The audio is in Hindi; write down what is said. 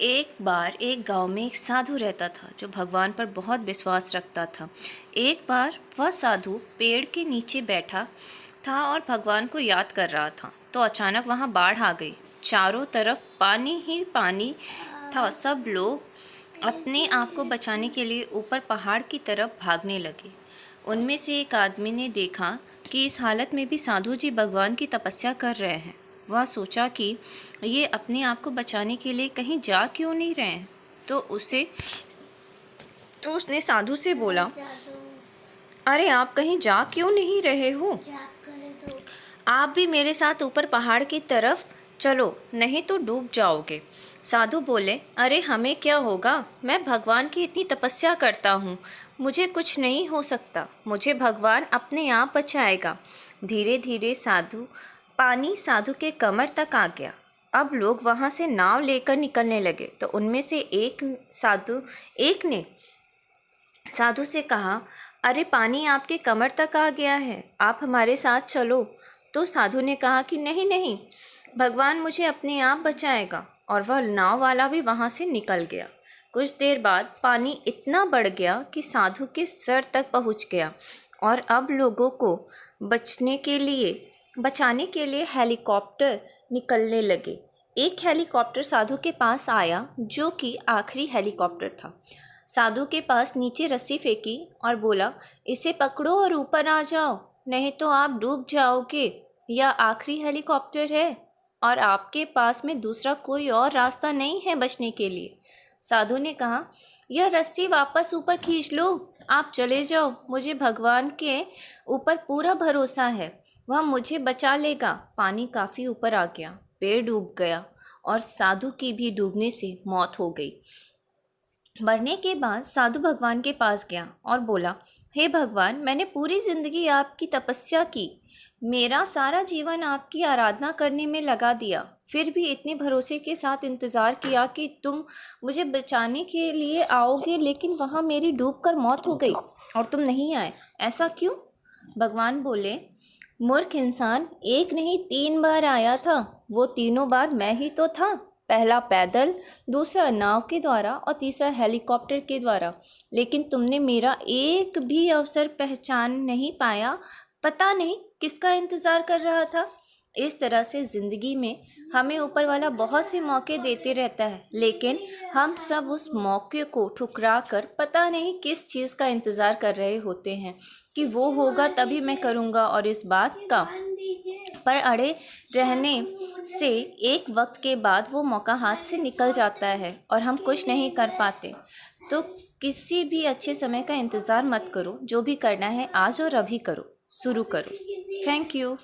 एक बार एक गांव में एक साधु रहता था जो भगवान पर बहुत विश्वास रखता था। एक बार वह साधु पेड़ के नीचे बैठा था और भगवान को याद कर रहा था, तो अचानक वहां बाढ़ आ गई। चारों तरफ पानी ही पानी था। सब लोग अपने आप को बचाने के लिए ऊपर पहाड़ की तरफ भागने लगे। उनमें से एक आदमी ने देखा कि इस हालत में भी साधु जी भगवान की तपस्या कर रहे हैं। वह सोचा कि ये अपने आप को बचाने के लिए कहीं जा क्यों नहीं रहे हैं। तो उसने साधु से बोला, अरे आप कहीं जा क्यों नहीं रहे हो? आप भी मेरे साथ ऊपर पहाड़ की तरफ चलो, नहीं तो डूब जाओगे। साधु बोले, अरे हमें क्या होगा, मैं भगवान की इतनी तपस्या करता हूँ, मुझे कुछ नहीं हो सकता, मुझे भगवान अपने आप बचाएगा। धीरे धीरे पानी साधु के कमर तक आ गया। अब लोग वहाँ से नाव लेकर निकलने लगे, तो उनमें से एक ने साधु से कहा, अरे पानी आपके कमर तक आ गया है, आप हमारे साथ चलो। तो साधु ने कहा कि नहीं नहीं, भगवान मुझे अपने आप बचाएगा। और वह नाव वाला भी वहाँ से निकल गया। कुछ देर बाद पानी इतना बढ़ गया कि साधु के सर तक पहुँच गया और अब लोगों को बचाने के लिए हेलीकॉप्टर निकलने लगे। एक हेलीकॉप्टर साधु के पास आया, जो कि आखिरी हेलीकॉप्टर था। साधु के पास नीचे रस्सी फेंकी और बोला, इसे पकड़ो और ऊपर आ जाओ, नहीं तो आप डूब जाओगे। यह आखिरी हेलीकॉप्टर है और आपके पास में दूसरा कोई और रास्ता नहीं है बचने के लिए। साधु ने कहा, यह रस्सी वापस ऊपर खींच लो, आप चले जाओ, मुझे भगवान के ऊपर पूरा भरोसा है, वह मुझे बचा लेगा। पानी काफ़ी ऊपर आ गया, पेड़ डूब गया और साधु की भी डूबने से मौत हो गई। मरने के बाद साधु भगवान के पास गया और बोला, हे भगवान, मैंने पूरी ज़िंदगी आपकी तपस्या की, मेरा सारा जीवन आपकी आराधना करने में लगा दिया, फिर भी इतने भरोसे के साथ इंतज़ार किया कि तुम मुझे बचाने के लिए आओगे, लेकिन वहाँ मेरी डूबकर मौत हो गई और तुम नहीं आए, ऐसा क्यों? भगवान बोले, मूर्ख इंसान, एक नहीं 3 बार आया था, वो तीनों बार मैं ही तो था। पहला पैदल, दूसरा नाव के द्वारा और तीसरा हेलीकॉप्टर के द्वारा, लेकिन तुमने मेरा एक भी अवसर पहचान नहीं पाया। पता नहीं किसका इंतज़ार कर रहा था। इस तरह से ज़िंदगी में हमें ऊपर वाला बहुत से मौके देते रहता है, लेकिन हम सब उस मौके को ठुकरा कर पता नहीं किस चीज़ का इंतज़ार कर रहे होते हैं कि वो होगा तभी मैं करूँगा, और इस बात का पर अड़े रहने से एक वक्त के बाद वो मौका हाथ से निकल जाता है और हम कुछ नहीं कर पाते। तो किसी भी अच्छे समय का इंतज़ार मत करो, जो भी करना है आज और अभी करो, शुरू करो। Thank you.